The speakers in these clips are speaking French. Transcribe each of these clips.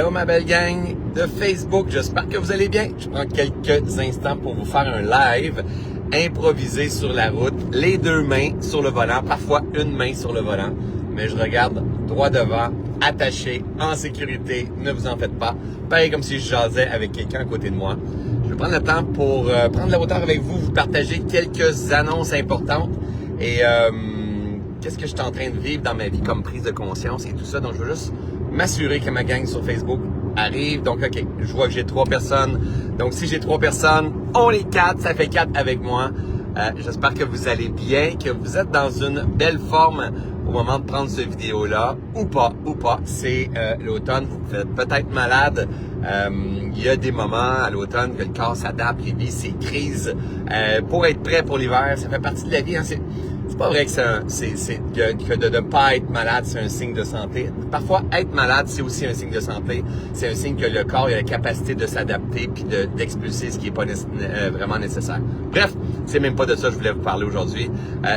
Allô ma belle gang de Facebook, j'espère que vous allez bien. Je prends quelques instants pour vous faire un live improvisé sur la route, les deux mains sur le volant, parfois une main sur le volant, mais je regarde droit devant, attaché, en sécurité, ne vous en faites pas. Pareil comme si je jasais avec quelqu'un à côté de moi. Je vais prendre le temps pour prendre la hauteur avec vous, vous partager quelques annonces importantes et qu'est-ce que je suis en train de vivre dans ma vie comme prise de conscience et tout ça. Donc je veux juste m'assurer que ma gang sur Facebook arrive. Donc, OK, je vois que j'ai 3 personnes. Donc, si j'ai 3 personnes, on est 4. Ça fait 4 avec moi. J'espère que vous allez bien, que vous êtes dans une belle forme au moment de prendre cette vidéo-là. Ou pas. C'est l'automne. Vous êtes peut-être malade. Il y a des moments à l'automne que le corps s'adapte, il vit ses crises pour être prêt pour l'hiver. Ça fait partie de la vie. Hein? C'est pas vrai que que de ne pas être malade, c'est un signe de santé. Parfois, être malade, c'est aussi un signe de santé. C'est un signe que le corps a la capacité de s'adapter puis d'expulser ce qui n'est pas vraiment nécessaire. Bref, c'est même pas de ça que je voulais vous parler aujourd'hui.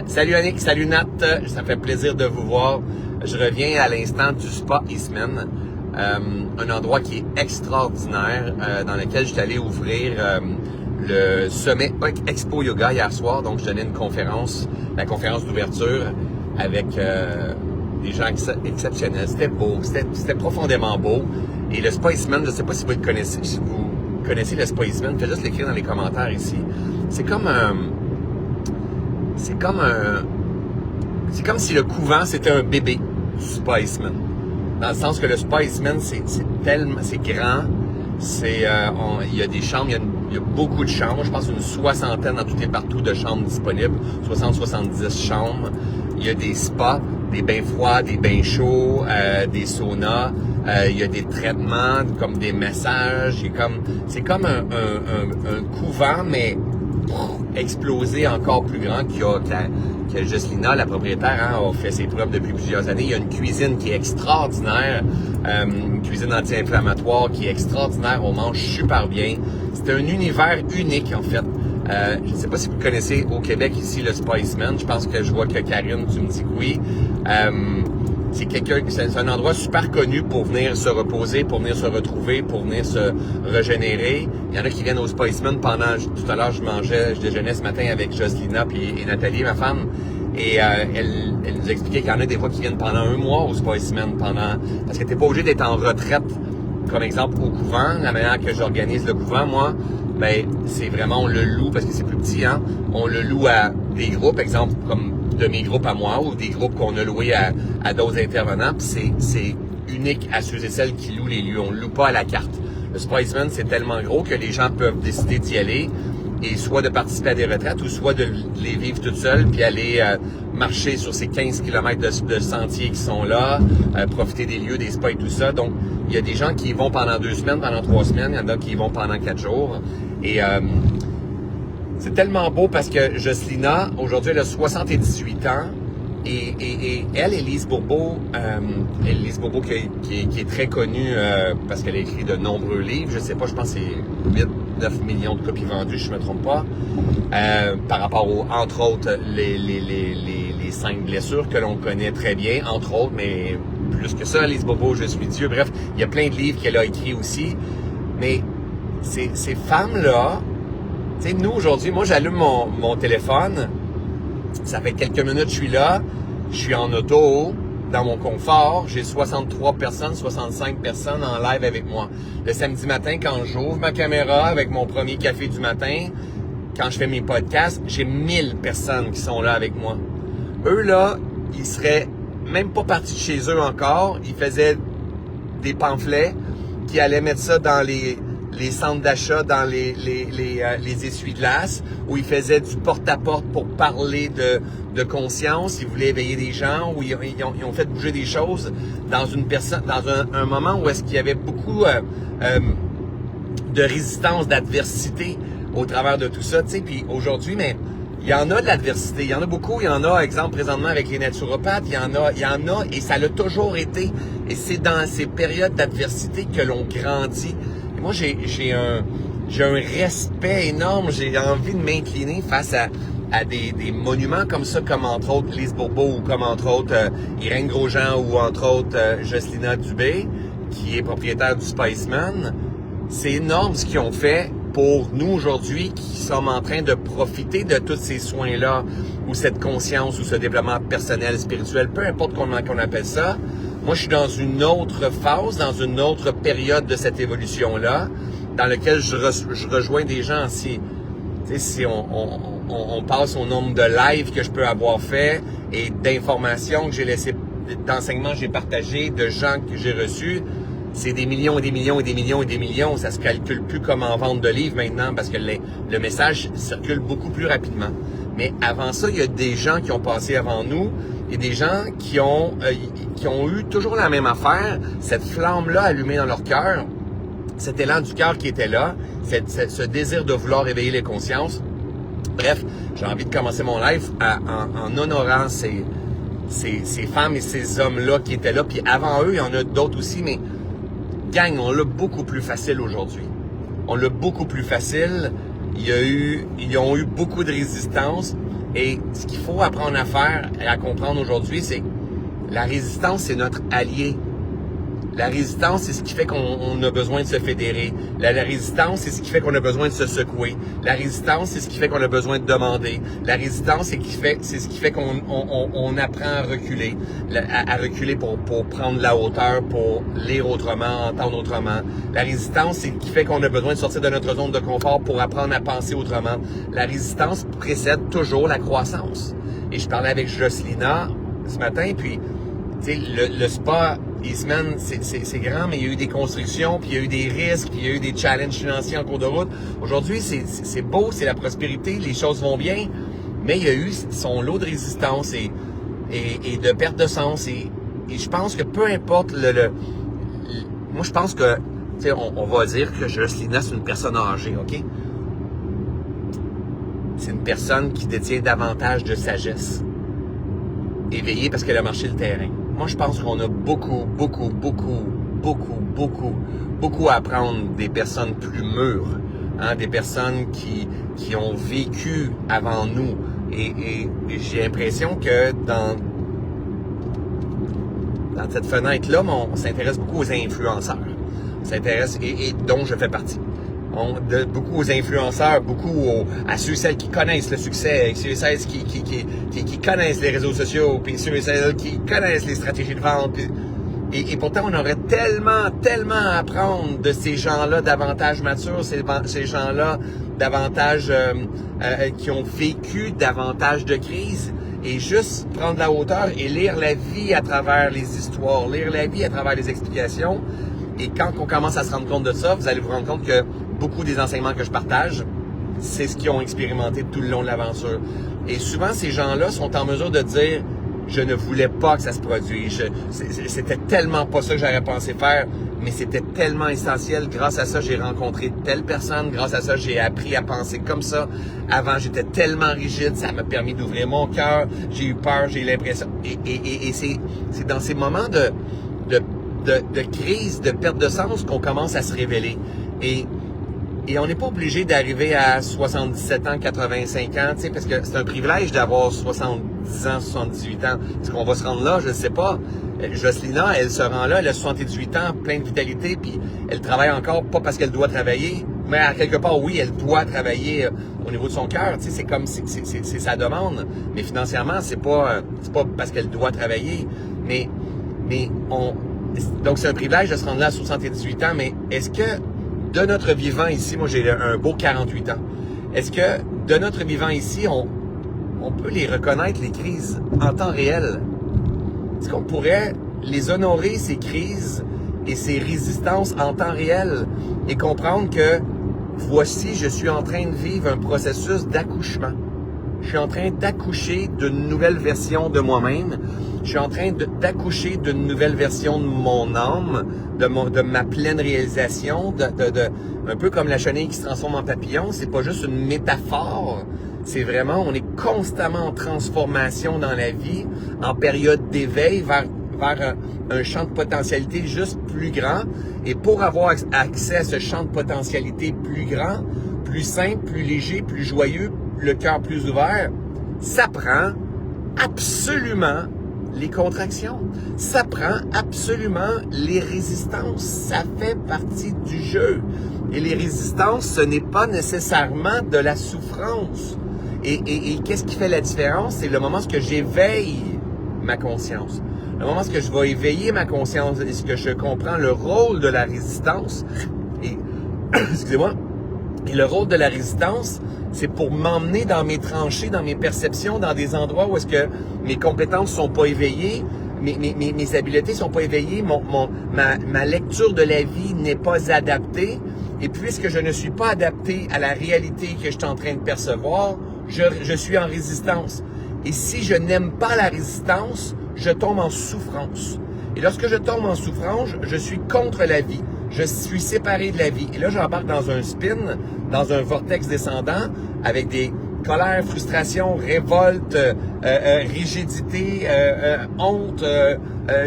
Salut Annick, salut Nat, ça me fait plaisir de vous voir. Je reviens à l'instant du Spa Eastman, un endroit qui est extraordinaire, dans lequel je suis allé ouvrir le sommet Expo Yoga hier soir. Donc, je donnais une conférence, la conférence d'ouverture avec des gens exceptionnels. C'était beau, c'était profondément beau. Et le Spa Eastman, je ne sais pas si vous le connaissez, si vous connaissez le Spa Eastman, faites juste l'écrire dans les commentaires ici. C'est comme si le couvent c'était un bébé du Spa Eastman. Dans le sens que le Spa Eastman, c'est grand. Il y a des chambres, il y a beaucoup de chambres. Je pense une soixantaine en tout et partout de chambres disponibles. 60-70 chambres. Il y a des spas, des bains froids, des bains chauds, des saunas. Il y a des traitements comme des massages. C'est comme un couvent, mais explosé encore plus grand que Jocelina, la propriétaire, a fait ses preuves depuis plusieurs années. Il y a une cuisine qui est extraordinaire, une cuisine anti-inflammatoire qui est extraordinaire. On mange super bien. C'est un univers unique, en fait. Je ne sais pas si vous connaissez au Québec ici le Spa Eastman. Je pense que je vois que Karine, tu me dis que oui. C'est un endroit super connu pour venir se reposer, pour venir se retrouver, pour venir se régénérer. Il y en a qui viennent au Spa Eastman tout à l'heure, je déjeunais ce matin avec Jocelina et Nathalie, ma femme, et elle nous expliquait qu'il y en a des fois qui viennent pendant 1 mois au Spa Eastman, parce que t'es pas obligé d'être en retraite, comme exemple au couvent. La manière que j'organise le couvent, moi, ben, c'est vraiment, on le loue, parce que c'est plus petit, hein, on le loue à des groupes, exemple, comme de mes groupes à moi ou des groupes qu'on a loués à d'autres intervenants. Puis c'est unique à ceux et celles qui louent les lieux. On ne loue pas à la carte. Le Spa Eastman, c'est tellement gros que les gens peuvent décider d'y aller et soit de participer à des retraites ou soit de les vivre toutes seules puis aller marcher sur ces 15 km de sentiers qui sont là, profiter des lieux, des spas et tout ça. Donc, il y a des gens qui y vont pendant 2 semaines, pendant 3 semaines. Il y en a qui y vont pendant 4 jours. Et c'est tellement beau parce que Jocelina, aujourd'hui, elle a 78 ans et elle, Élise Bourbeau, qui est très connue parce qu'elle a écrit de nombreux livres. Je sais pas, je pense que c'est 8-9 millions de copies vendues, je me trompe pas, par rapport entre autres, les 5 blessures que l'on connaît très bien, entre autres, mais plus que ça, Élise Bourbeau, Je suis Dieu. Bref, il y a plein de livres qu'elle a écrits aussi. Mais ces femmes-là, tu sais, nous, aujourd'hui, moi, j'allume mon téléphone, ça fait quelques minutes, je suis là, je suis en auto, dans mon confort, j'ai 63 personnes, 65 personnes en live avec moi. Le samedi matin, quand j'ouvre ma caméra avec mon premier café du matin, quand je fais mes podcasts, j'ai 1000 personnes qui sont là avec moi. Eux, là, ils seraient même pas partis de chez eux encore, ils faisaient des pamphlets, qui allaient mettre ça dans les centres d'achat, dans les essuie-glaces, où ils faisaient du porte-à-porte pour parler de conscience, ils voulaient éveiller des gens, où ils ont fait bouger des choses dans un moment où est-ce qu'il y avait beaucoup de résistance, d'adversité au travers de tout ça, tu sais. Puis aujourd'hui, mais il y en a de l'adversité, il y en a beaucoup, il y en a, exemple, présentement avec les naturopathes, il y en a, et ça l'a toujours été. Et c'est dans ces périodes d'adversité que l'on grandit. Et moi, j'ai un respect énorme, j'ai envie de m'incliner face à des monuments comme ça, comme entre autres Lise Bourbeau, ou comme entre autres Irène Grosjean, ou entre autres Jocelina Dubé, qui est propriétaire du Spiceman. C'est énorme ce qu'ils ont fait pour nous aujourd'hui qui sommes en train de profiter de tous ces soins-là, ou cette conscience, ou ce développement personnel, spirituel, peu importe comment on appelle ça. Moi, je suis dans une autre phase, dans une autre période de cette évolution-là, dans laquelle je rejoins des gens. Si on passe au nombre de lives que je peux avoir fait et d'informations que j'ai laissées, d'enseignements que j'ai partagés, de gens que j'ai reçus, c'est des millions et des millions et des millions et des millions. Ça se calcule plus comme en vente de livres maintenant parce que le message circule beaucoup plus rapidement. Mais avant ça, il y a des gens qui ont passé avant nous et des gens qui ont eu toujours la même affaire, cette flamme-là allumée dans leur cœur, cet élan du cœur qui était là, ce désir de vouloir éveiller les consciences. Bref, j'ai envie de commencer mon live en honorant ces femmes et ces hommes-là qui étaient là. Puis avant eux, il y en a d'autres aussi, mais gang, on l'a beaucoup plus facile aujourd'hui. On l'a beaucoup plus facile. Ils ont eu beaucoup de résistance. Et ce qu'il faut apprendre à faire et à comprendre aujourd'hui, c'est que la résistance, c'est notre allié. La résistance, c'est ce qui fait qu'on a besoin de se fédérer. La résistance, c'est ce qui fait qu'on a besoin de se secouer. La résistance, c'est ce qui fait qu'on a besoin de demander. La résistance, c'est ce qui fait qu'on apprend à reculer. À reculer pour prendre la hauteur, pour lire autrement, entendre autrement. La résistance, c'est ce qui fait qu'on a besoin de sortir de notre zone de confort pour apprendre à penser autrement. La résistance précède toujours la croissance. Et je parlais avec Jocelina ce matin, puis tu sais, le spa Eastman, c'est grand, mais il y a eu des constructions, puis il y a eu des risques, puis il y a eu des challenges financiers en cours de route. Aujourd'hui, c'est beau, c'est la prospérité, les choses vont bien, mais il y a eu son lot de résistance et de perte de sens. Et je pense que peu importe moi, je pense que, tu sais, on va dire que Jocelina, c'est une personne âgée, OK? C'est une personne qui détient davantage de sagesse. Éveillée parce qu'elle a marché le terrain. Moi, je pense qu'on a beaucoup à apprendre des personnes plus mûres, hein, des personnes qui ont vécu avant nous. Et j'ai l'impression que dans cette fenêtre-là, on s'intéresse beaucoup aux influenceurs. On s'intéresse, et dont je fais partie. Beaucoup aux influenceurs, à ceux et celles qui connaissent le succès, ceux et celles qui connaissent les réseaux sociaux, puis ceux et celles qui connaissent les stratégies de vente. Puis, et pourtant, on aurait tellement à apprendre de ces gens-là davantage matures, ces gens-là davantage qui ont vécu davantage de crises, et juste prendre la hauteur et lire la vie à travers les histoires, lire la vie à travers les explications. Et quand on commence à se rendre compte de ça, vous allez vous rendre compte que beaucoup des enseignements que je partage, c'est ce qu'ils ont expérimenté tout le long de l'aventure. Et souvent, ces gens-là sont en mesure de dire « Je ne voulais pas que ça se produise. C'était tellement pas ça que j'aurais pensé faire, mais c'était tellement essentiel. Grâce à ça, j'ai rencontré telle personne. Grâce à ça, j'ai appris à penser comme ça. Avant, j'étais tellement rigide. Ça m'a permis d'ouvrir mon cœur. J'ai eu peur, j'ai eu l'impression. » Et c'est dans ces moments de crise, de perte de sens qu'on commence à se révéler. Et on n'est pas obligé d'arriver à 77 ans, 85 ans, tu sais, parce que c'est un privilège d'avoir 70 ans, 78 ans. Est-ce qu'on va se rendre là? Je ne sais pas. Jocelina, elle se rend là, elle a 78 ans, plein de vitalité, puis elle travaille encore, pas parce qu'elle doit travailler, mais à quelque part, oui, elle doit travailler au niveau de son cœur, tu sais, c'est comme, c'est sa demande. Mais financièrement, c'est pas parce qu'elle doit travailler, donc c'est un privilège de se rendre là à 78 ans, mais est-ce que de notre vivant ici, moi j'ai un beau 48 ans, est-ce que de notre vivant ici, on peut les reconnaître, les crises, en temps réel? Est-ce qu'on pourrait les honorer, ces crises et ces résistances en temps réel, et comprendre que voici, je suis en train de vivre un processus d'accouchement. Je suis en train d'accoucher d'une nouvelle version de moi-même. Je suis en train d'accoucher d'une nouvelle version de mon âme, de ma pleine réalisation, un peu comme la chenille qui se transforme en papillon. C'est pas juste une métaphore. C'est vraiment, on est constamment en transformation dans la vie, en période d'éveil vers un champ de potentialité juste plus grand. Et pour avoir accès à ce champ de potentialité plus grand, plus simple, plus léger, plus joyeux, le cœur plus ouvert, ça prend absolument les contractions. Ça prend absolument les résistances. Ça fait partie du jeu. Et les résistances, ce n'est pas nécessairement de la souffrance. Et qu'est-ce qui fait la différence? C'est le moment où j'éveille ma conscience. Le moment où je vais éveiller ma conscience, est-ce que je comprends le rôle de la résistance? Et, excusez-moi, et le rôle de la résistance, c'est pour m'emmener dans mes tranchées, dans mes perceptions, dans des endroits où est-ce que mes compétences sont pas éveillées, mes habiletés sont pas éveillées, ma lecture de la vie n'est pas adaptée. Et puisque je ne suis pas adapté à la réalité que je suis en train de percevoir, je suis en résistance. Et si je n'aime pas la résistance, je tombe en souffrance. Et lorsque je tombe en souffrance, je suis contre la vie. Je suis séparé de la vie. Et là, j'embarque dans un spin, dans un vortex descendant, avec des colères, frustrations, révoltes, rigidité, honte,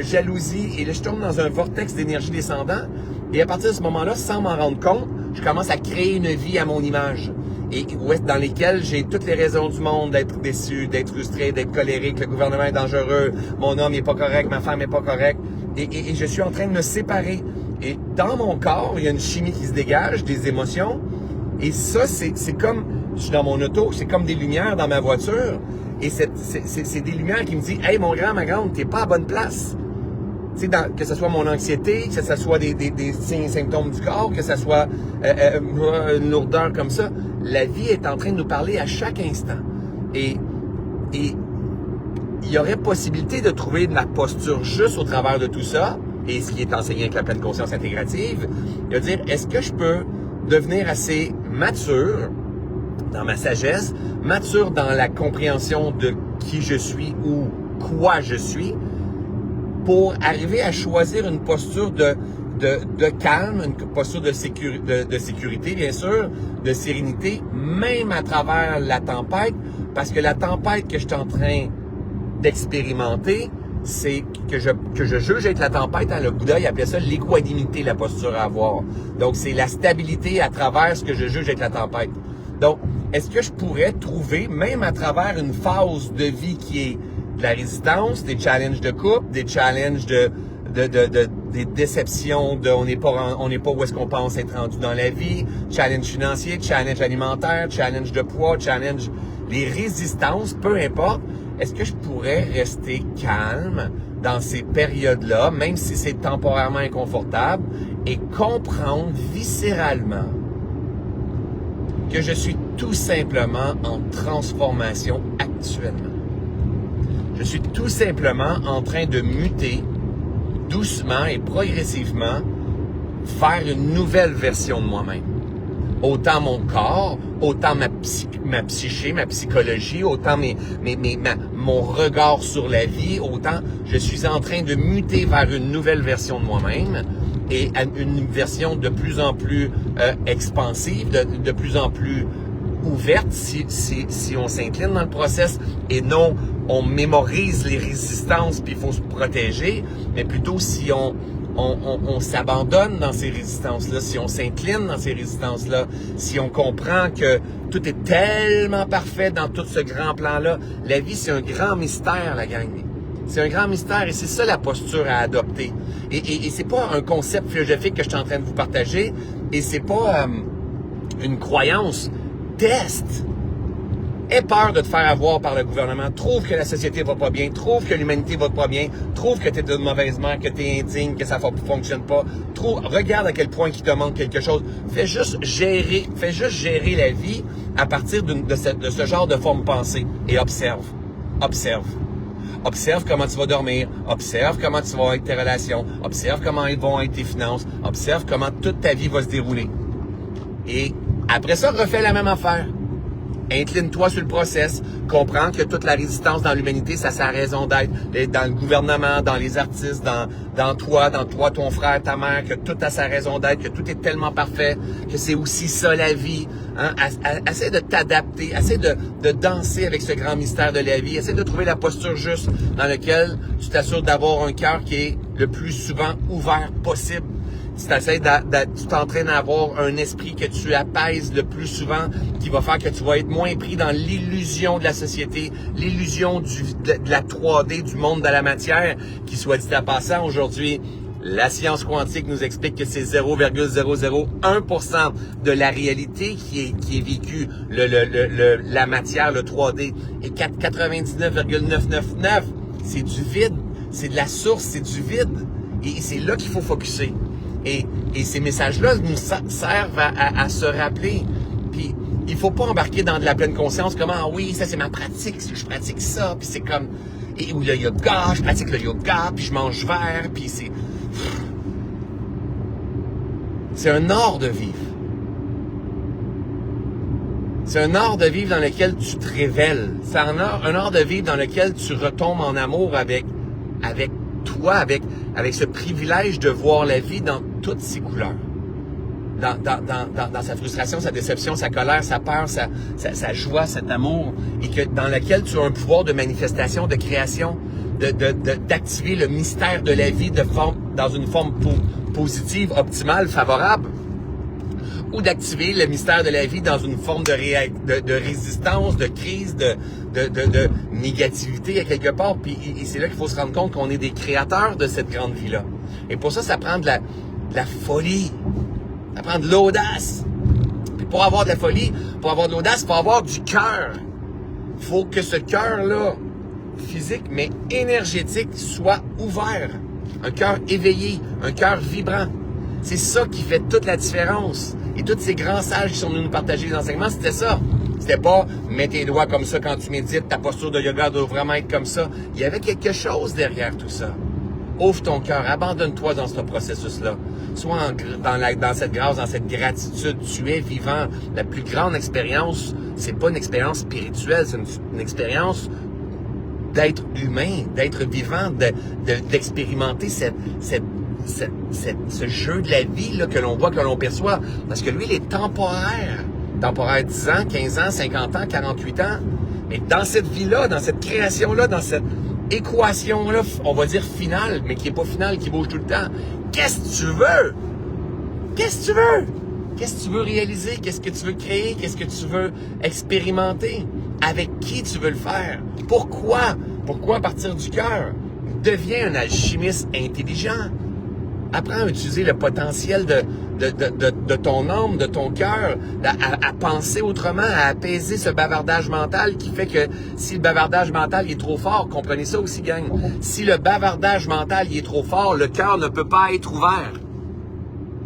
jalousie. Et là, je tombe dans un vortex d'énergie descendant. Et à partir de ce moment-là, sans m'en rendre compte, je commence à créer une vie à mon image. Et dans lesquelles j'ai toutes les raisons du monde d'être déçu, d'être frustré, d'être colérique, le gouvernement est dangereux, mon homme n'est pas correct, ma femme n'est pas correcte. Et je suis en train de me séparer. Et dans mon corps, il y a une chimie qui se dégage, des émotions. Et ça, c'est comme, je suis dans mon auto, c'est comme des lumières dans ma voiture. Et c'est des lumières qui me disent, hey, mon grand, ma grande, t'es pas à bonne place. Tu sais, que ce soit mon anxiété, que ce soit des signes et symptômes du corps, que ce soit une lourdeur comme ça. La vie est en train de nous parler à chaque instant. Et il y aurait possibilité de trouver ma posture juste au travers de tout ça, et ce qui est enseigné avec la pleine conscience intégrative, de dire, est-ce que je peux devenir assez mature dans ma sagesse, mature dans la compréhension de qui je suis ou quoi je suis, pour arriver à choisir une posture de calme, une posture de sécurité, bien sûr, de sérénité, même à travers la tempête, parce que la tempête que je suis en train d'expérimenter, c'est que je juge être la tempête. Le Bouddha, il appelait ça l'équanimité, la posture à avoir. Donc, c'est la stabilité à travers ce que je juge être la tempête. Donc, est-ce que je pourrais trouver, même à travers une phase de vie qui est de la résistance, des challenges de couple, des challenges des déceptions on n'est pas où est-ce qu'on pense être rendu dans la vie, challenge financier, challenge alimentaire, challenge de poids, challenge, les résistances, peu importe, est-ce que je pourrais rester calme dans ces périodes-là, même si c'est temporairement inconfortable, et comprendre viscéralement que je suis tout simplement en transformation actuellement. Je suis tout simplement en train de muter doucement et progressivement vers une nouvelle version de moi-même. Autant mon corps, autant ma psyché, ma psychologie, autant mon regard sur la vie, autant je suis en train de muter vers une nouvelle version de moi-même et une version de plus en plus expansive, de plus en plus ouverte si on s'incline dans le process et non on mémorise les résistances puis il faut se protéger, mais plutôt si on s'abandonne dans ces résistances-là, si on s'incline dans ces résistances-là, si on comprend que tout est tellement parfait dans tout ce grand plan-là. La vie, c'est un grand mystère, la gang. C'est un grand mystère et c'est ça la posture à adopter. Et c'est pas un concept philosophique que je suis en train de vous partager et c'est pas une croyance. Teste. Aie peur de te faire avoir par le gouvernement. Trouve que la société va pas bien. Trouve que l'humanité va pas bien. Trouve que tu es de mauvaise mère, que tu es indigne, que ça fonctionne pas. Regarde à quel point il te manque quelque chose. Fais juste gérer la vie à partir de ce genre de forme pensée. Et observe. Observe. Observe comment tu vas dormir. Observe comment tu vas être tes relations. Observe comment vont être tes finances. Observe comment toute ta vie va se dérouler. Et après ça, refais la même affaire. Incline-toi sur le process. Comprends que toute la résistance dans l'humanité, ça a sa raison d'être. Dans le gouvernement, dans les artistes, dans toi, ton frère, ta mère, que tout a sa raison d'être, que tout est tellement parfait, que c'est aussi ça la vie. Hein? Essaie de t'adapter, essaie de danser avec ce grand mystère de la vie, essaie de trouver la posture juste dans laquelle tu t'assures d'avoir un cœur qui est le plus souvent ouvert possible. Tu t'entraînes à avoir un esprit que tu apaises le plus souvent, qui va faire que tu vas être moins pris dans l'illusion de la société, l'illusion de la 3D, du monde de la matière, qui, soit dit en passant, aujourd'hui, la science quantique nous explique que c'est 0,001% de la réalité qui est vécue, la matière, le 3D, et 99,999, c'est du vide, c'est de la source, c'est du vide, et c'est là qu'il faut focusser. Et ces messages-là nous servent à se rappeler. Puis il faut pas embarquer dans de la pleine conscience comme ah oui, ça c'est ma pratique, je pratique ça, puis c'est comme ou le yoga, je pratique le yoga, puis je mange vert, puis c'est un art de vivre. C'est un art de vivre dans lequel tu te révèles. C'est un art de vivre dans lequel tu retombes en amour avec toi, avec ce privilège de voir la vie dans toutes ses couleurs. Dans sa frustration, sa déception, sa colère, sa peur, sa joie, cet amour, et que dans lequel tu as un pouvoir de manifestation, de création, d'activer le mystère de la vie dans une forme positive, optimale, favorable, ou d'activer le mystère de la vie dans une forme de résistance, de crise, de négativité à quelque part. Puis et c'est là qu'il faut se rendre compte qu'on est des créateurs de cette grande vie-là. Et pour ça, ça prend de la folie. Ça prend de l'audace. Puis pour avoir de la folie, pour avoir de l'audace, il faut avoir du cœur. Il faut que ce cœur-là, physique mais énergétique, soit ouvert. Un cœur éveillé, un cœur vibrant. C'est ça qui fait toute la différence. Et tous ces grands sages qui sont venus nous partager les enseignements, c'était ça. C'était pas « mets tes doigts comme ça quand tu médites, ta posture de yoga doit vraiment être comme ça ». Il y avait quelque chose derrière tout ça. Ouvre ton cœur, abandonne-toi dans ce processus-là. Sois dans cette grâce, dans cette gratitude. Tu es vivant. La plus grande expérience, c'est pas une expérience spirituelle, c'est une expérience d'être humain, d'être vivant, d'expérimenter ce jeu de la vie là, que l'on voit, que l'on perçoit. Parce que lui, il est temporaire. Temporaire 10 ans, 15 ans, 50 ans, 48 ans. Mais dans cette vie-là, dans cette création-là, dans cette équation-là, on va dire finale, mais qui n'est pas finale, qui bouge tout le temps. Qu'est-ce que tu veux? Qu'est-ce que tu veux? Qu'est-ce que tu veux réaliser? Qu'est-ce que tu veux créer? Qu'est-ce que tu veux expérimenter? Avec qui tu veux le faire? Pourquoi? Pourquoi partir du cœur? Deviens un alchimiste intelligent. Apprends à utiliser le potentiel de ton âme, de ton cœur, à penser autrement, à apaiser ce bavardage mental qui fait que si le bavardage mental il est trop fort, comprenez ça aussi, gang. Si le bavardage mental il est trop fort, le cœur ne peut pas être ouvert.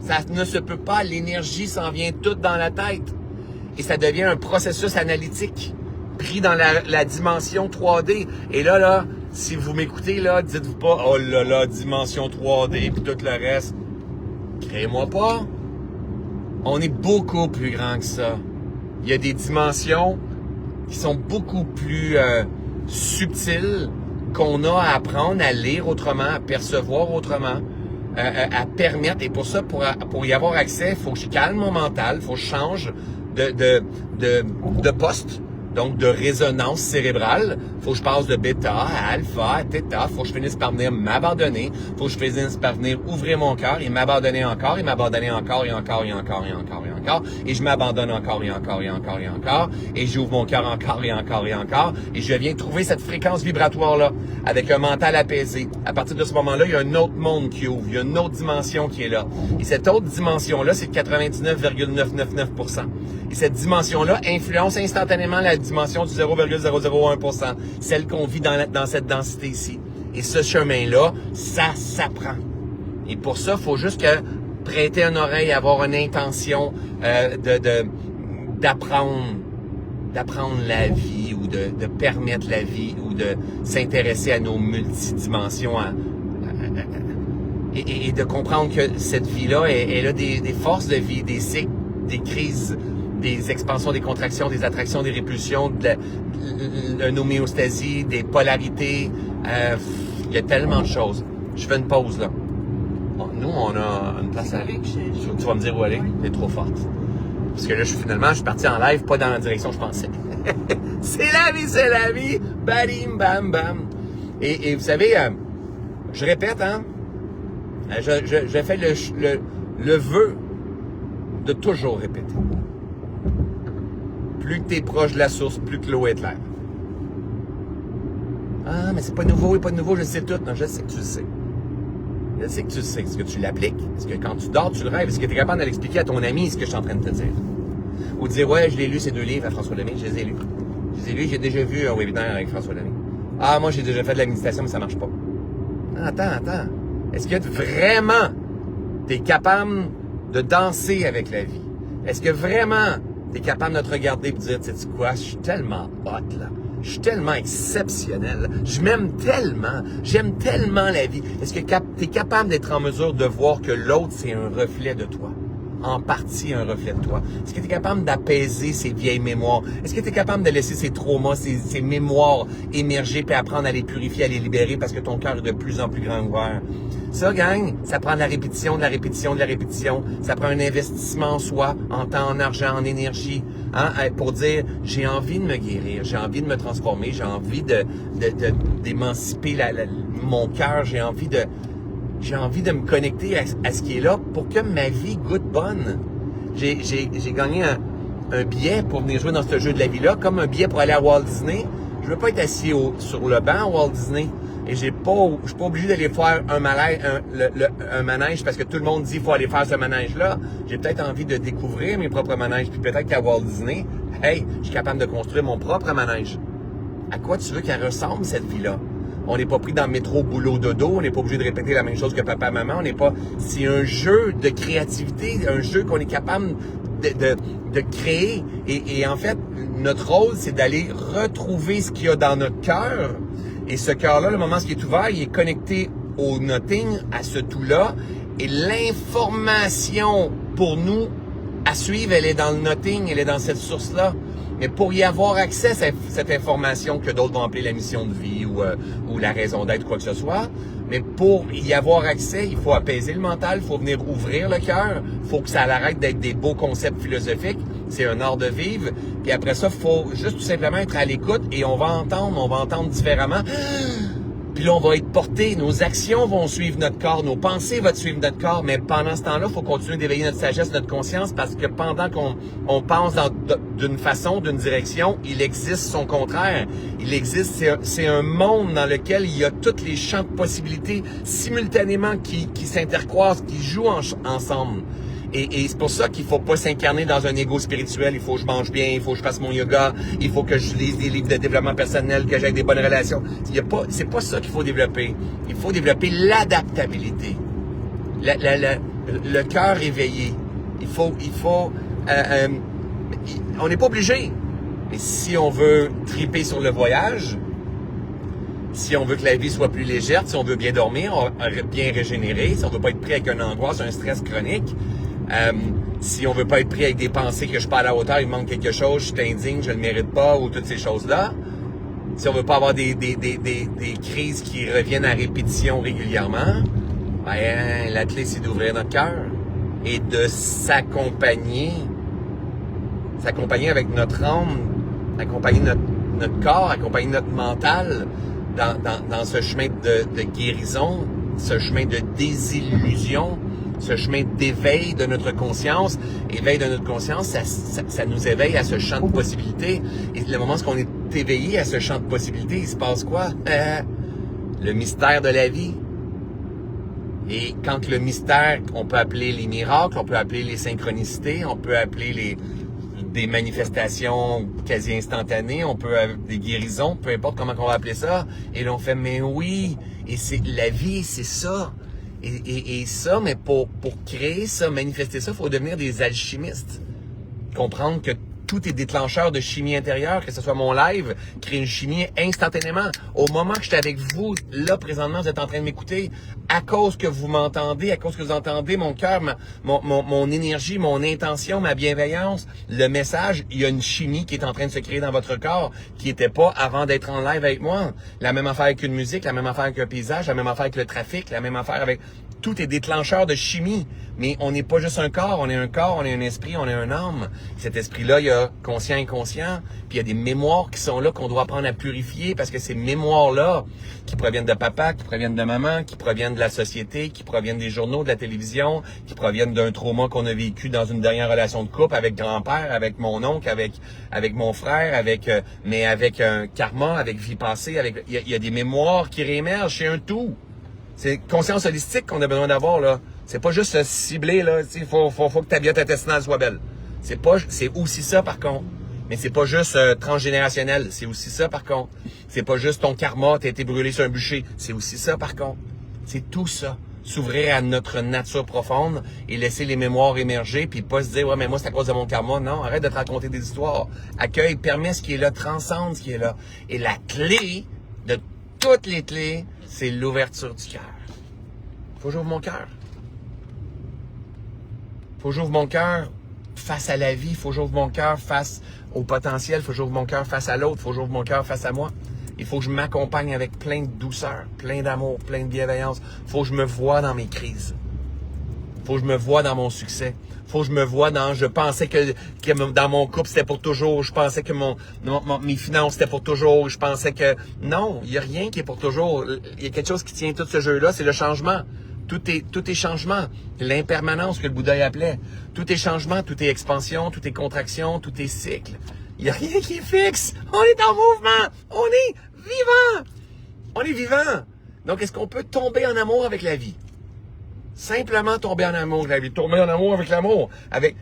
Ça ne se peut pas, l'énergie s'en vient toute dans la tête. Et ça devient un processus analytique, pris dans la dimension 3D. Et là, si vous m'écoutez, là, dites-vous pas « Oh là là, dimension 3D, puis tout le reste. » Créez-moi pas. On est beaucoup plus grand que ça. Il y a des dimensions qui sont beaucoup plus subtiles qu'on a à apprendre à lire autrement, à percevoir autrement, à permettre. Et pour ça, pour y avoir accès, il faut que je calme mon mental, il faut que je change de poste. Donc, de résonance cérébrale. Faut que je passe de bêta à alpha, à theta. Faut que je finisse par venir m'abandonner. Faut que je finisse par venir ouvrir mon cœur et m'abandonner encore, et m'abandonner encore, et encore, et encore, et encore, et encore. Et je m'abandonne encore, et encore, et encore, et encore. Et j'ouvre mon cœur encore, et encore, et encore. Et je viens trouver cette fréquence vibratoire-là, avec un mental apaisé. À partir de ce moment-là, il y a un autre monde qui ouvre. Il y a une autre dimension qui est là. Et cette autre dimension-là, c'est 99,999%. Et cette dimension-là influence instantanément la dimension du 0,001%, celle qu'on vit dans cette densité ici. Et ce chemin-là, ça s'apprend. Et pour ça, il faut juste que prêter une oreille, avoir une intention d'apprendre la vie ou de permettre la vie ou de s'intéresser à nos multidimensions et de comprendre que cette vie-là, elle a des forces de vie, des cycles, des crises, des expansions, des contractions, des attractions, des répulsions, de l'homéostasie, des polarités. Il y a tellement de choses. Je fais une pause, là. Nous, on a une place à aller. Tu vas me dire où aller? T'es trop forte. Parce que là, je suis parti en live, pas dans la direction que je pensais. C'est la vie! Badim, bam, bam. Et vous savez, je répète, hein, Je fais le vœu de toujours répéter. Plus que tu es proche de la source, plus que l'eau est claire. Ah, mais c'est pas nouveau, je sais tout. Non, je sais que tu le sais. Je sais que tu le sais. Est-ce que tu l'appliques? Est-ce que quand tu dors, tu le rêves? Est-ce que tu es capable de l'expliquer à ton ami ce que je suis en train de te dire? Ou de dire, ouais, je l'ai lu ces 2 livres à François Lemay, je les ai lus. J'ai déjà vu un webinaire avec François Lemay. Ah, moi, j'ai déjà fait de la méditation, mais ça marche pas. Attends. Est-ce que vraiment, tu es capable de danser avec la vie? Est-ce que vraiment, tu es capable de te regarder et de dire, tu sais quoi, je suis tellement hot, là. Je suis tellement exceptionnel. Je m'aime tellement. J'aime tellement la vie. Est-ce que tu es capable d'être en mesure de voir que l'autre, c'est un reflet de toi? En partie un reflet de toi. Est-ce que tu es capable d'apaiser ces vieilles mémoires? Est-ce que tu es capable de laisser ces traumas, ces mémoires émerger puis apprendre à les purifier, à les libérer parce que ton cœur est de plus en plus grand ouvert? Ça, gang, ça prend de la répétition, de la répétition, de la répétition. Ça prend un investissement en soi, en temps, en argent, en énergie, hein, pour dire, j'ai envie de me guérir, j'ai envie de me transformer, j'ai envie d'émanciper mon cœur, j'ai envie de me connecter à ce qui est là pour que ma vie goûte bonne. J'ai gagné un billet pour venir jouer dans ce jeu de la vie-là, comme un billet pour aller à Walt Disney. Je veux pas être assis sur le banc à Walt Disney. Et je suis pas obligé d'aller faire un manège parce que tout le monde dit qu'il faut aller faire ce manège-là. J'ai peut-être envie de découvrir mes propres manèges. Puis peut-être qu'à Walt Disney, hey, je suis capable de construire mon propre manège. À quoi tu veux qu'elle ressemble, cette vie-là? On n'est pas pris dans le métro, boulot, dodo. On n'est pas obligé de répéter la même chose que papa, maman. On n'est pas... C'est un jeu de créativité, un jeu qu'on est capable de créer. Et en fait, notre rôle, c'est d'aller retrouver ce qu'il y a dans notre cœur. Et ce cœur-là, le moment où il est ouvert, il est connecté au nothing, à ce tout-là. Et l'information pour nous à suivre, elle est dans le nothing, elle est dans cette source-là. Mais pour y avoir accès à cette information que d'autres vont appeler la mission de vie ou la raison d'être, quoi que ce soit, mais pour y avoir accès, il faut apaiser le mental, il faut venir ouvrir le cœur, il faut que ça arrête d'être des beaux concepts philosophiques, c'est un art de vivre, puis après ça, il faut juste tout simplement être à l'écoute et on va entendre différemment. Puis là, on va être porté, nos actions vont suivre notre corps, nos pensées vont suivre notre corps, mais pendant ce temps-là, il faut continuer d'éveiller notre sagesse, notre conscience, parce que pendant qu'on pense d'une façon, d'une direction, il existe son contraire. Il existe, c'est un monde dans lequel il y a tous les champs de possibilités simultanément qui s'intercroisent, qui jouent ensemble. Et c'est pour ça qu'il faut pas s'incarner dans un ego spirituel. Il faut que je mange bien, il faut que je fasse mon yoga, il faut que je lise des livres de développement personnel, que j'aie des bonnes relations. C'est pas ça qu'il faut développer. Il faut développer l'adaptabilité, le cœur éveillé. On n'est pas obligé. Mais si on veut triper sur le voyage, si on veut que la vie soit plus légère, si on veut bien dormir, bien régénérer, si on veut pas être pris avec une angoisse, un stress chronique, si on veut pas être pris avec des pensées que je suis pas à la hauteur, il me manque quelque chose, je suis indigne, je le mérite pas, ou toutes ces choses-là, si on veut pas avoir des crises qui reviennent à répétition régulièrement, ben, la clé, c'est d'ouvrir notre cœur et de s'accompagner avec notre âme, accompagner notre corps, accompagner notre mental dans ce chemin de guérison, ce chemin de désillusion, ce chemin d'éveil de notre conscience. Éveil de notre conscience, ça nous éveille à ce champ de possibilités. Et le moment où on est éveillé à ce champ de possibilités, il se passe quoi? Le mystère de la vie. Et quand le mystère, on peut appeler les miracles, on peut appeler les synchronicités, on peut appeler des manifestations quasi instantanées, on peut avoir des guérisons, peu importe comment on va appeler ça. Et là, on fait, mais oui, et c'est la vie, c'est ça. Et ça, mais pour créer ça, manifester ça, il faut devenir des alchimistes. Comprendre que tout est déclencheur de chimie intérieure, que ce soit mon live, créer une chimie instantanément. Au moment que je suis avec vous, là, présentement, vous êtes en train de m'écouter, à cause que vous m'entendez, à cause que vous entendez mon cœur, mon énergie, mon intention, ma bienveillance, le message, il y a une chimie qui est en train de se créer dans votre corps, qui n'était pas avant d'être en live avec moi. La même affaire avec une musique, la même affaire avec un paysage, la même affaire avec le trafic, la même affaire avec... Tout est déclencheur de chimie. Mais on n'est pas juste un corps, on est un esprit, on est un âme. Cet esprit-là, il y a conscient et inconscient, puis il y a des mémoires qui sont là, qu'on doit apprendre à purifier, parce que ces mémoires-là, qui proviennent de papa, qui proviennent de maman, qui proviennent la société, qui proviennent des journaux, de la télévision, qui proviennent d'un trauma qu'on a vécu dans une dernière relation de couple avec grand-père, avec mon oncle, avec mon frère, mais avec un karma, avec vie passée, il y a des mémoires qui réémergent, c'est un tout. C'est conscience holistique qu'on a besoin d'avoir, là. C'est pas juste se cibler, là. Il faut que ta biote intestinale soit belle. C'est aussi ça, par contre. Mais c'est pas juste transgénérationnel. C'est aussi ça, par contre. C'est pas juste ton karma, t'as été brûlé sur un bûcher. C'est aussi ça, par contre. C'est tout ça. S'ouvrir à notre nature profonde et laisser les mémoires émerger, puis pas se dire, ouais, mais moi, c'est à cause de mon karma. Non, arrête de te raconter des histoires. Accueille, permets ce qui est là, transcende ce qui est là. Et la clé de toutes les clés, c'est l'ouverture du cœur. Faut que j'ouvre mon cœur. Faut que j'ouvre mon cœur face à la vie. Faut que j'ouvre mon cœur face au potentiel. Faut que j'ouvre mon cœur face à l'autre. Faut que j'ouvre mon cœur face à moi. Il faut que je m'accompagne avec plein de douceur, plein d'amour, plein de bienveillance. Faut que je me voie dans mes crises. Faut que je me voie dans mon succès. Faut que je me voie dans... Je pensais que dans mon couple, c'était pour toujours. Je pensais que mes finances, c'était pour toujours. Je pensais que... Non, il n'y a rien qui est pour toujours. Il y a quelque chose qui tient tout ce jeu-là, c'est le changement. Tout est changement. L'impermanence que le Bouddha appelait. Tout est changement, tout est expansion, tout est contraction, tout est cycle. Il n'y a rien qui est fixe. On est en mouvement. On est vivant. On est vivant. Donc, est-ce qu'on peut tomber en amour avec la vie? Simplement tomber en amour avec la vie. Tomber en amour avec l'amour.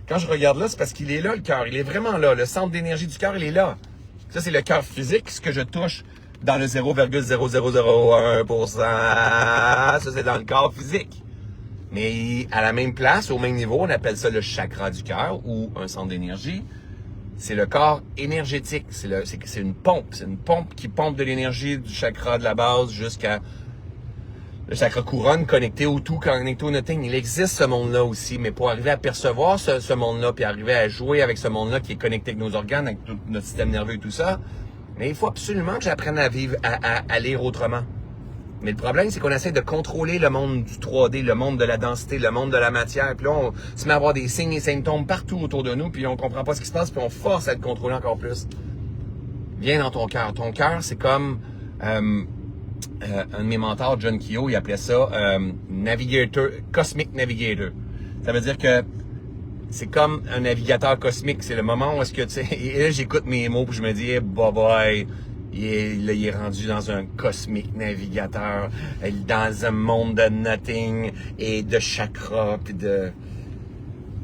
Quand je regarde là, c'est parce qu'il est là, le cœur. Il est vraiment là. Le centre d'énergie du cœur, il est là. Ça, c'est le cœur physique, ce que je touche dans le 0,0001%. Ça, c'est dans le corps physique. Mais à la même place, au même niveau, on appelle ça le chakra du cœur ou un centre d'énergie. C'est le corps énergétique. C'est une pompe. C'est une pompe qui pompe de l'énergie du chakra de la base jusqu'à le chakra couronne connecté au tout, connecté au nothing. Il existe ce monde-là aussi, mais pour arriver à percevoir ce monde-là, puis arriver à jouer avec ce monde-là qui est connecté avec nos organes, avec tout notre système nerveux et tout ça, mais il faut absolument que j'apprenne à vivre, à lire autrement. Mais le problème, c'est qu'on essaie de contrôler le monde du 3D, le monde de la densité, le monde de la matière. Puis là, on se met à avoir des signes et symptômes partout autour de nous, puis on comprend pas ce qui se passe, puis on force à le contrôler encore plus. Viens dans ton cœur. Ton cœur, c'est comme un de mes mentors, John Keogh, il appelait ça navigator, cosmic navigator. Ça veut dire que c'est comme un navigateur cosmique. C'est le moment où est-ce que, tu sais, et là, j'écoute mes mots, puis je me dis, hey, bye-bye. Il est rendu dans un cosmique navigateur, dans un monde de nothing et de chakra, puis de...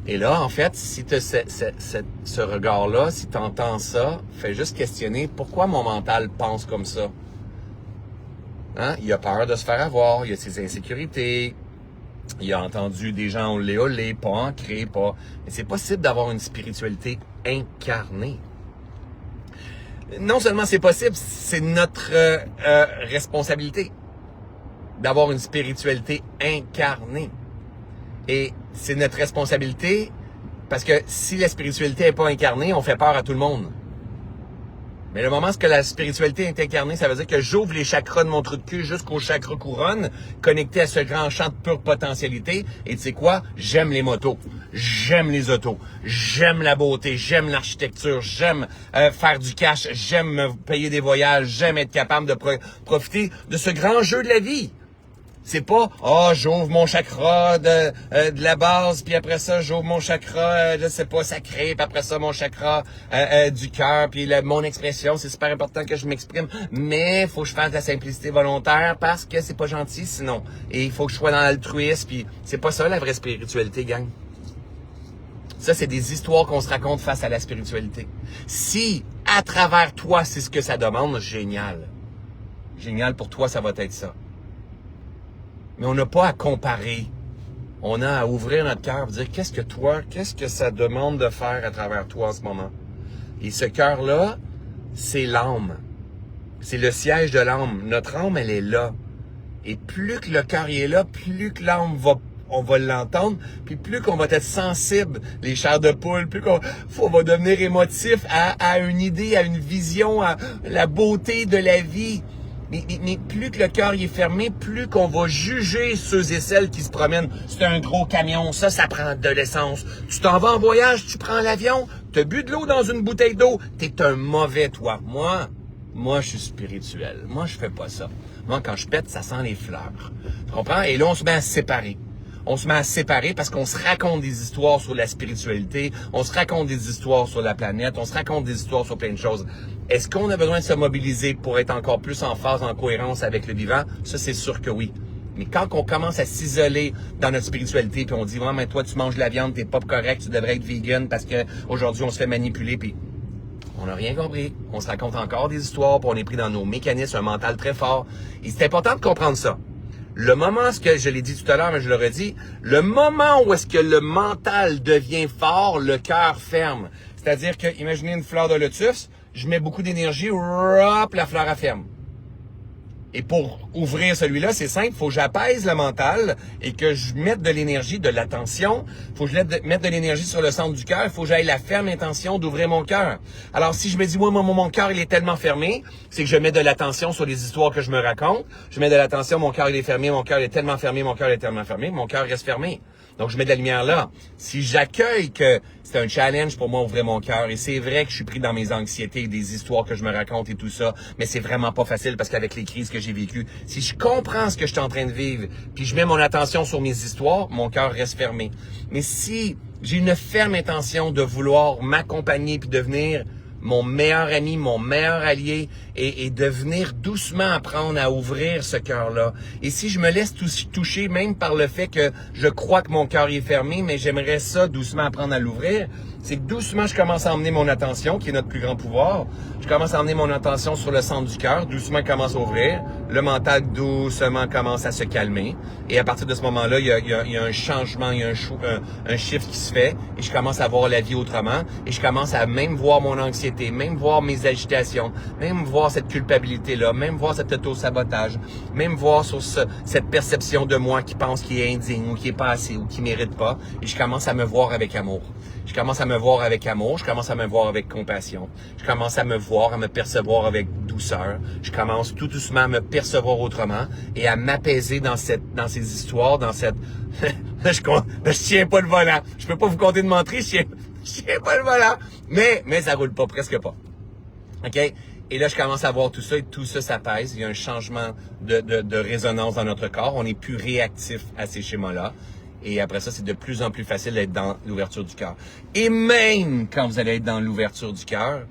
Et là, en fait, si tu as ce regard-là, si tu entends ça, fais juste questionner pourquoi mon mental pense comme ça. Hein? Il a peur de se faire avoir, il a ses insécurités, il a entendu des gens olé, pas ancrés, pas... Mais c'est possible d'avoir une spiritualité incarnée. Non seulement c'est possible, c'est notre responsabilité d'avoir une spiritualité incarnée. Et c'est notre responsabilité parce que si la spiritualité n'est pas incarnée, on fait peur à tout le monde. Mais le moment où la spiritualité est incarnée, ça veut dire que j'ouvre les chakras de mon trou de cul jusqu'au chakra couronne, connecté à ce grand champ de pure potentialité. Et tu sais quoi? J'aime les motos, j'aime les autos, j'aime la beauté, j'aime l'architecture, j'aime faire du cash, j'aime me payer des voyages, j'aime être capable de profiter de ce grand jeu de la vie. C'est pas, j'ouvre mon chakra de la base, puis après ça, j'ouvre mon chakra, je sais pas, sacré, puis après ça, mon chakra du cœur, puis mon expression, c'est super important que je m'exprime, mais faut que je fasse de la simplicité volontaire parce que c'est pas gentil sinon. Et il faut que je sois dans l'altruisme, puis c'est pas ça la vraie spiritualité, gang. Ça, c'est des histoires qu'on se raconte face à la spiritualité. Si, à travers toi, c'est ce que ça demande, génial. Génial, pour toi, ça va être ça. Mais on n'a pas à comparer. On a à ouvrir notre cœur et dire qu'est-ce que ça demande de faire à travers toi en ce moment. Et ce cœur-là, c'est l'âme. C'est le siège de l'âme. Notre âme, elle est là. Et plus que le cœur est là, plus que l'âme on va l'entendre, puis plus qu'on va être sensible, les chairs de poule, plus qu'on va devenir émotif à une idée, à une vision, à la beauté de la vie. Mais plus que le cœur est fermé, plus qu'on va juger ceux et celles qui se promènent. C'est un gros camion, ça prend de l'essence. Tu t'en vas en voyage, tu prends l'avion, t'as bu de l'eau dans une bouteille d'eau, t'es un mauvais toi. Moi, je suis spirituel. Moi, je fais pas ça. Moi, quand je pète, ça sent les fleurs. Tu comprends? Et là, on se met à se séparer. On se met à se séparer parce qu'on se raconte des histoires sur la spiritualité, on se raconte des histoires sur la planète, on se raconte des histoires sur plein de choses. Est-ce qu'on a besoin de se mobiliser pour être encore plus en phase, en cohérence avec le vivant? Ça, c'est sûr que oui. Mais quand on commence à s'isoler dans notre spiritualité, puis on dit, ouais, mais toi, tu manges de la viande, t'es pas correct, tu devrais être vegan parce que aujourd'hui on se fait manipuler, puis on n'a rien compris. On se raconte encore des histoires, puis on est pris dans nos mécanismes, un mental très fort. Et c'est important de comprendre ça. Le moment, ce que je l'ai dit tout à l'heure, mais je le redis, le moment où est-ce que le mental devient fort, le cœur ferme. C'est-à-dire que, imaginez une fleur de lotus, je mets beaucoup d'énergie, hop, la fleur elle ferme. Et pour ouvrir celui-là, c'est simple, il faut que j'apaise le mental et que je mette de l'énergie, de l'attention. Il faut que je mette de l'énergie sur le centre du cœur. Il faut que j'aille la ferme intention d'ouvrir mon cœur. Alors, si je me dis, moi, mon cœur, il est tellement fermé, c'est que je mets de l'attention sur les histoires que je me raconte. Je mets de l'attention, mon cœur, il est fermé, mon cœur est tellement fermé, mon cœur est tellement fermé, mon cœur reste fermé. Donc, je mets de la lumière là. Si j'accueille que c'est un challenge pour moi ouvrir mon cœur, et c'est vrai que je suis pris dans mes anxiétés, des histoires que je me raconte et tout ça, mais c'est vraiment pas facile parce qu'avec les crises que j'ai vécues, si je comprends ce que je suis en train de vivre, puis je mets mon attention sur mes histoires, mon cœur reste fermé. Mais si j'ai une ferme intention de vouloir m'accompagner puis devenir mon meilleur ami, mon meilleur allié, et de venir doucement apprendre à ouvrir ce cœur-là. Et si je me laisse toucher même par le fait que je crois que mon cœur est fermé, mais j'aimerais ça doucement apprendre à l'ouvrir, c'est que doucement je commence à emmener mon attention, qui est notre plus grand pouvoir, je commence à emmener mon attention sur le centre du cœur, doucement commence à ouvrir, le mental doucement commence à se calmer, et à partir de ce moment-là, il y a un changement, il y a un shift qui se fait, et je commence à voir la vie autrement, et je commence à même voir mon anxiété, même voir mes agitations, même voir cette culpabilité-là, même voir cet auto-sabotage, même voir sur cette perception de moi qui pense qu'il est indigne ou qui est pas assez ou qui mérite pas, et je commence à me voir avec amour. Je commence à me voir avec amour, je commence à me voir avec compassion, je commence à me voir, à me percevoir avec douceur, je commence tout doucement à me percevoir autrement et à m'apaiser dans ces histoires, dans cette... je tiens pas le volant, je peux pas vous compter de mentir, je tiens pas le volant, mais ça roule pas, presque pas. OK? Et là, je commence à voir tout ça et tout ça s'apaise. Il y a un changement de résonance dans notre corps. On n'est plus réactif à ces schémas-là. Et après ça, c'est de plus en plus facile d'être dans l'ouverture du cœur. Et même quand vous allez être dans l'ouverture du cœur,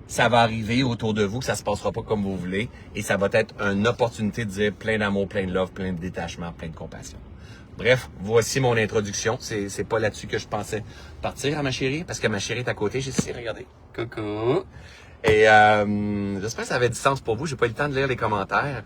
ça va arriver autour de vous, que ça se passera pas comme vous voulez. Et ça va être une opportunité de dire plein d'amour, plein de love, plein de détachement, plein de compassion. Bref, voici mon introduction. C'est pas là-dessus que je pensais partir à ma chérie, parce que ma chérie est à côté. J'ai ici, regardez. Coucou. Et j'espère que ça avait du sens pour vous. J'ai pas eu le temps de lire les commentaires.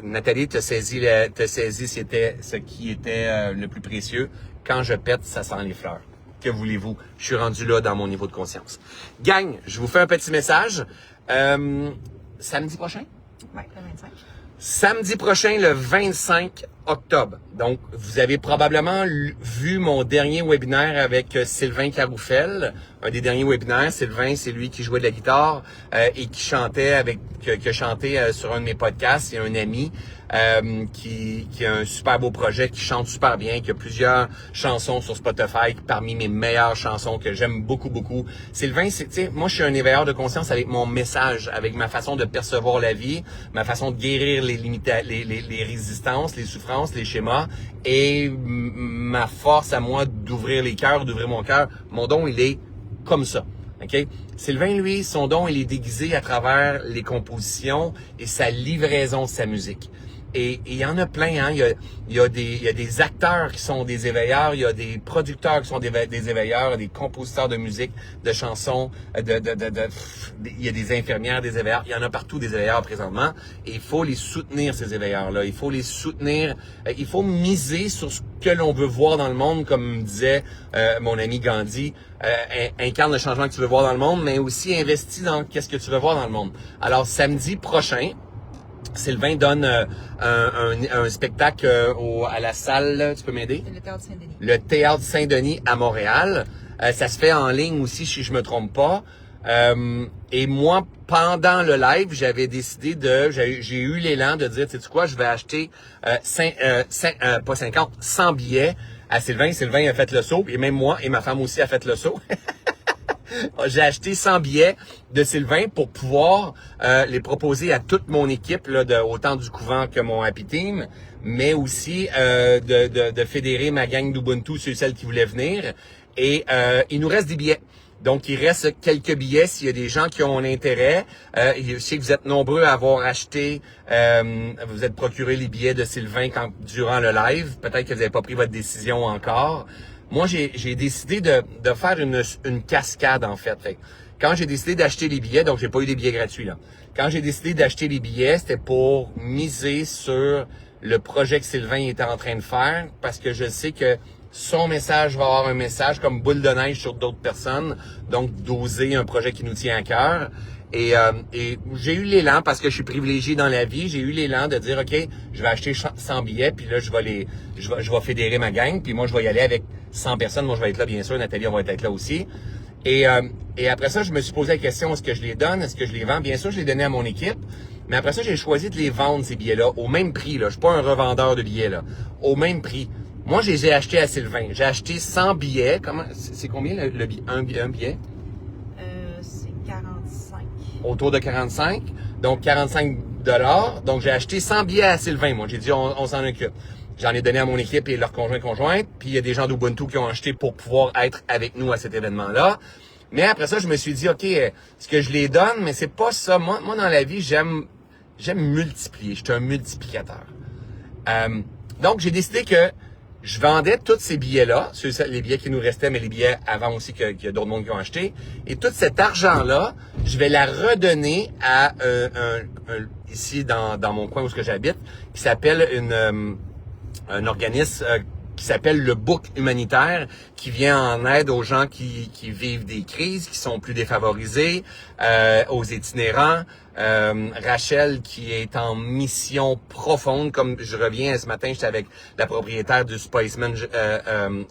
Nathalie, t'as saisi c'était ce qui était le plus précieux. Quand je pète, ça sent les fleurs. Que voulez-vous? Je suis rendu là dans mon niveau de conscience. Gang, je vous fais un petit message. Samedi prochain? Oui, le 25. Samedi prochain, le 25 octobre. Donc, vous avez probablement vu mon dernier webinaire avec Sylvain Caroufel. Un des derniers webinaires. Sylvain, c'est lui qui jouait de la guitare et qui chantait qui a chanté sur un de mes podcasts. Il y a un ami qui a un super beau projet, qui chante super bien, qui a plusieurs chansons sur Spotify, parmi mes meilleures chansons que j'aime beaucoup, beaucoup. Sylvain, moi, je suis un éveilleur de conscience avec mon message, avec ma façon de percevoir la vie, ma façon de guérir les résistances, les souffrances, les schémas, et ma force à moi d'ouvrir les cœurs, d'ouvrir mon cœur. Mon don, il est comme ça. OK? Sylvain, lui, son don, il est déguisé à travers les compositions et sa livraison de sa musique. Et il y en a plein, hein. Il y a des acteurs qui sont des éveilleurs, il y a des producteurs qui sont des éveilleurs, des compositeurs de musique, de chansons, il y a des infirmières, des éveilleurs, il y en a partout des éveilleurs présentement. Et il faut les soutenir, ces éveilleurs-là. Il faut les soutenir, il faut miser sur ce que l'on veut voir dans le monde, comme disait mon ami Gandhi, incarne le changement que tu veux voir dans le monde, mais aussi investis dans qu'est-ce que tu veux voir dans le monde. Alors, samedi prochain, Sylvain donne un spectacle à la salle, tu peux m'aider? Le Théâtre Saint-Denis. Le Théâtre Saint-Denis à Montréal. Ça se fait en ligne aussi, si je me trompe pas. Et moi, pendant le live, j'avais décidé j'ai eu l'élan de dire, tu sais quoi, je vais acheter 100 billets à Sylvain. Sylvain a fait le saut, et même moi et ma femme aussi a fait le saut. J'ai acheté 100 billets de Sylvain pour pouvoir les proposer à toute mon équipe, là, autant du couvent que mon Happy Team, mais aussi de fédérer ma gang d'Ubuntu sur celles qui voulaient venir. Et il nous reste des billets. Donc, il reste quelques billets s'il y a des gens qui ont un intérêt. Je sais que vous êtes nombreux à avoir acheté, vous êtes procuré les billets de Sylvain durant le live. Peut-être que vous n'avez pas pris votre décision encore. Moi, j'ai décidé de faire une cascade, en fait. Quand j'ai décidé d'acheter les billets, donc j'ai pas eu des billets gratuits, là. Quand j'ai décidé d'acheter les billets, c'était pour miser sur le projet que Sylvain était en train de faire, parce que je sais que son message va avoir un message comme boule de neige sur d'autres personnes, donc d'oser un projet qui nous tient à cœur. Et j'ai eu l'élan, parce que je suis privilégié dans la vie, j'ai eu l'élan de dire, OK, je vais acheter 100 billets, puis là, je vais fédérer ma gang, puis moi, je vais y aller avec 100 personnes. Moi, je vais être là, bien sûr. Nathalie, on va être là aussi. Et après ça, je me suis posé la question, est-ce que je les donne? Est-ce que je les vends? Bien sûr, je les donnais à mon équipe. Mais après ça, j'ai choisi de les vendre, ces billets-là, au même prix, là. Je suis pas un revendeur de billets, là. Au même prix. Moi, je les ai achetés à Sylvain. J'ai acheté 100 billets. C'est combien le billet? Un billet? C'est 45. Autour de 45. Donc, 45 $. Donc, j'ai acheté 100 billets à Sylvain. Moi, j'ai dit, on s'en occupe. J'en ai donné à mon équipe et leurs conjointes. Puis, il y a des gens d'Ubuntu qui ont acheté pour pouvoir être avec nous à cet événement-là. Mais après ça, je me suis dit, OK, est-ce que je les donne? Mais c'est pas ça. Moi, dans la vie, j'aime multiplier. Je suis un multiplicateur. Donc, j'ai décidé que je vendais tous ces billets-là, les billets qui nous restaient, mais les billets avant aussi qu'il y a d'autres monde qui ont acheté. Et tout cet argent-là, je vais la redonner à ici dans mon coin où j'habite, qui s'appelle un organisme qui s'appelle le Book humanitaire, qui vient en aide aux gens qui vivent des crises, qui sont plus défavorisés, aux itinérants. Rachel qui est en mission profonde, comme je reviens ce matin, j'étais avec la propriétaire du Spiceman,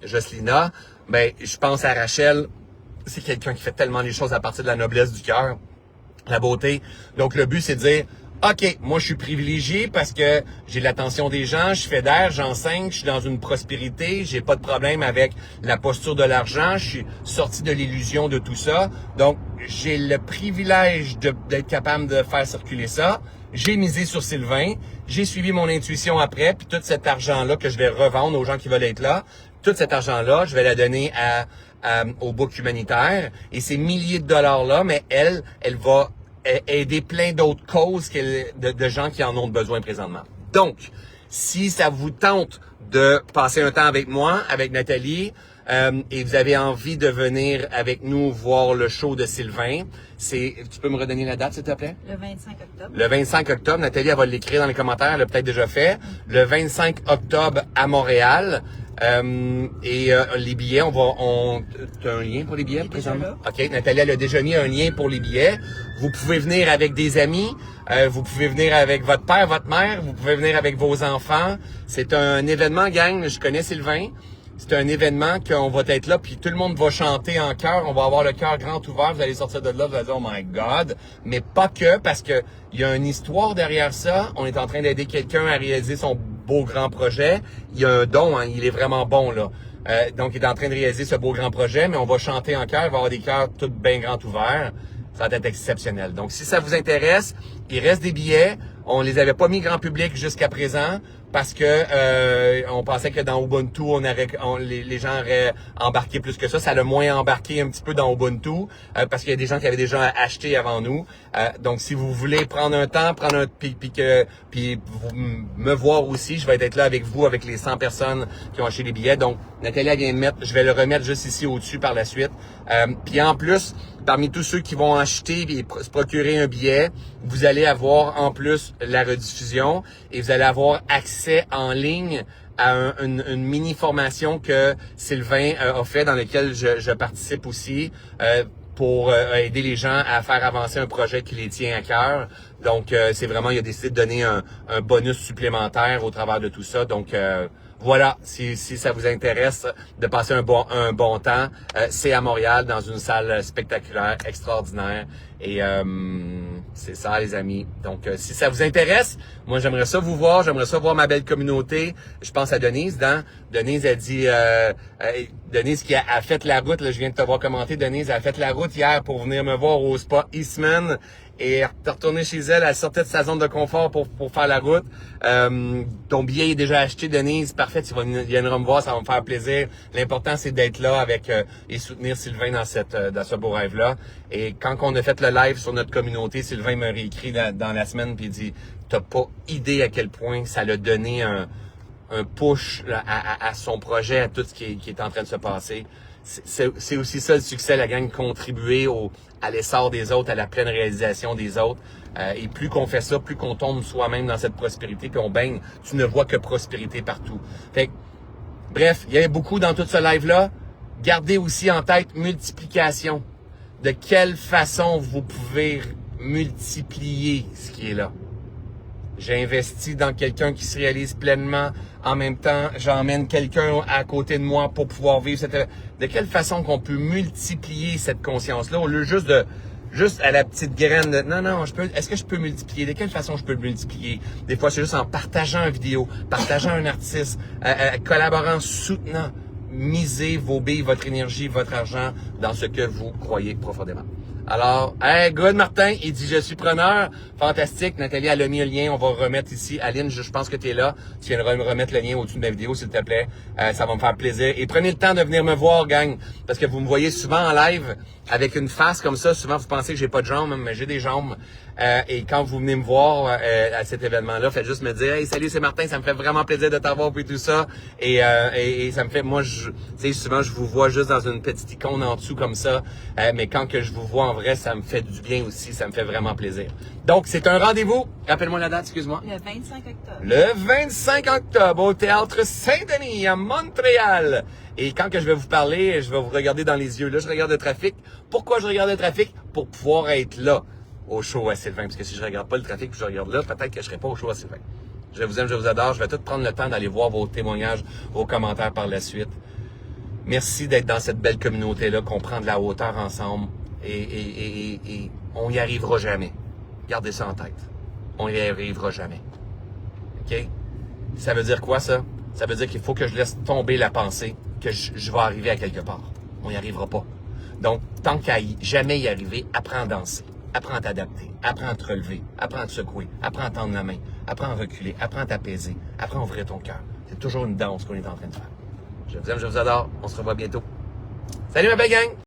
Jocelina. Ben, je pense à Rachel, c'est quelqu'un qui fait tellement les choses à partir de la noblesse du cœur, la beauté. Donc le but c'est de dire, OK, moi je suis privilégié parce que j'ai l'attention des gens, je fédère, j'enseigne, je suis dans une prospérité, j'ai pas de problème avec la posture de l'argent, je suis sorti de l'illusion de tout ça. Donc j'ai le privilège d'être capable de faire circuler ça. J'ai misé sur Sylvain, j'ai suivi mon intuition après, puis tout cet argent-là que je vais revendre aux gens qui veulent être là, tout cet argent-là, je vais la donner au Book humanitaire. Et ces milliers de dollars-là, mais elle va aider plein d'autres causes de gens qui en ont besoin présentement. Donc, si ça vous tente de passer un temps avec moi, avec Nathalie, et vous avez envie de venir avec nous voir le show de Sylvain, tu peux me redonner la date, s'il te plaît? Le 25 octobre. Le 25 octobre, Nathalie, elle va l'écrire dans les commentaires, elle l'a peut-être déjà fait. Le 25 octobre à Montréal. Les billets, t'as un lien pour les billets présentement? OK, Nathalie, elle a déjà mis un lien pour les billets. Vous pouvez venir avec des amis, vous pouvez venir avec votre père, votre mère, vous pouvez venir avec vos enfants. C'est un événement, gang, je connais Sylvain. C'est un événement qu'on va être là, puis tout le monde va chanter en chœur. On va avoir le cœur grand ouvert. Vous allez sortir de là, vous allez dire « Oh my God ». Mais pas que, parce que il y a une histoire derrière ça. On est en train d'aider quelqu'un à réaliser son beau grand projet. Il y a un don, hein, il est vraiment bon, là. Donc, il est en train de réaliser ce beau grand projet, mais on va chanter en chœur. Il va avoir des cœurs tout bien grands ouverts. Ça va être exceptionnel. Donc, si ça vous intéresse, il reste des billets. On les avait pas mis grand public jusqu'à présent parce que on pensait que dans Ubuntu, les gens auraient embarqué plus que ça. Ça l'a moins embarqué un petit peu dans Ubuntu parce qu'il y a des gens qui avaient déjà acheté avant nous. Donc, si vous voulez prendre un temps, puis me voir aussi, je vais être là avec vous, avec les 100 personnes qui ont acheté les billets. Donc, Nathalie vient de mettre, je vais le remettre juste ici au-dessus par la suite. Puis en plus, parmi tous ceux qui vont acheter et se procurer un billet, vous allez avoir en plus la rediffusion et vous allez avoir accès en ligne à une mini formation que Sylvain a fait, dans laquelle je participe aussi, pour aider les gens à faire avancer un projet qui les tient à cœur. Donc, c'est vraiment, il a décidé de donner un bonus supplémentaire au travers de tout ça. Donc, voilà, si ça vous intéresse de passer un bon temps, c'est à Montréal, dans une salle spectaculaire, extraordinaire. Et C'est ça, les amis. Donc, si ça vous intéresse, moi, j'aimerais ça vous voir. J'aimerais ça voir ma belle communauté. Je pense à Denise. Denise a dit... Denise qui a fait la route. Là, je viens de te voir commenter. Denise a fait la route hier pour venir me voir au spa Eastman. Et elle est retournée chez elle. Elle sortait de sa zone de confort pour faire la route. Ton billet est déjà acheté, Denise. Parfait, tu viendras me voir. Ça va me faire plaisir. L'important, c'est d'être là avec et soutenir Sylvain dans ce beau rêve-là. Et quand on a fait le live sur notre communauté, Sylvain m'a réécrit dans la semaine puis il dit « T'as pas idée à quel point ça l'a donné un push là, à son projet, à tout ce qui est en train de se passer. » C'est aussi ça le succès, la gang, contribuer à l'essor des autres, à la pleine réalisation des autres. Et plus qu'on fait ça, plus qu'on tombe soi-même dans cette prospérité, puis on baigne, tu ne vois que prospérité partout. Fait que, bref, il y avait beaucoup dans tout ce live-là. Gardez aussi en tête multiplication. De quelle façon vous pouvez multiplier ce qui est là. J'ai investi dans quelqu'un qui se réalise pleinement. En même temps, j'emmène quelqu'un à côté de moi pour pouvoir vivre cette... De quelle façon qu'on peut multiplier cette conscience-là au lieu juste à la petite graine de... Non, est-ce que je peux multiplier? De quelle façon je peux le multiplier? Des fois, c'est juste en partageant une vidéo, partageant un artiste, collaborant, soutenant. Misez vos billes, votre énergie, votre argent dans ce que vous croyez profondément. Alors, hey, good, Martin, il dit « Je suis preneur ». Fantastique. Nathalie, elle a mis le lien. On va remettre ici. Aline, je pense que tu es là. Tu viendras me remettre le lien au-dessus de ma vidéo, s'il te plaît. Ça va me faire plaisir. Et prenez le temps de venir me voir, gang. Parce que vous me voyez souvent en live avec une face comme ça. Souvent, vous pensez que j'ai pas de jambes, mais j'ai des jambes. Et quand vous venez me voir à cet événement-là, faites juste me dire « Hey, salut, c'est Martin. Ça me fait vraiment plaisir de t'avoir et tout ça. » Et ça me fait... Moi, tu sais, souvent, je vous vois juste dans une petite icône en dessous comme ça. Mais quand que je vous vois en vrai, ça me fait du bien aussi. Ça me fait vraiment plaisir. Donc, c'est un rendez-vous. Rappelle-moi la date, excuse-moi. Le 25 octobre. Le 25 octobre au Théâtre Saint-Denis à Montréal. Et quand que je vais vous parler, je vais vous regarder dans les yeux. Là, je regarde le trafic. Pourquoi je regarde le trafic? Pour pouvoir être là au show à Sylvain. Parce que si je regarde pas le trafic puis je regarde là, peut-être que je serai pas au show à Sylvain. Je vous aime, je vous adore. Je vais tout prendre le temps d'aller voir vos témoignages, vos commentaires par la suite. Merci d'être dans cette belle communauté-là, qu'on prend de la hauteur ensemble. Et on y arrivera jamais. Gardez ça en tête. On y arrivera jamais. OK? Ça veut dire quoi, ça? Ça veut dire qu'il faut que je laisse tomber la pensée que je vais arriver à quelque part. On n'y arrivera pas. Donc, tant qu'à jamais y arriver, apprends à danser. Apprends à t'adapter. Apprends à te relever. Apprends à te secouer. Apprends à tendre la main. Apprends à reculer. Apprends à t'apaiser. Apprends à ouvrir ton cœur. C'est toujours une danse qu'on est en train de faire. Je vous aime, je vous adore. On se revoit bientôt. Salut ma belle gang!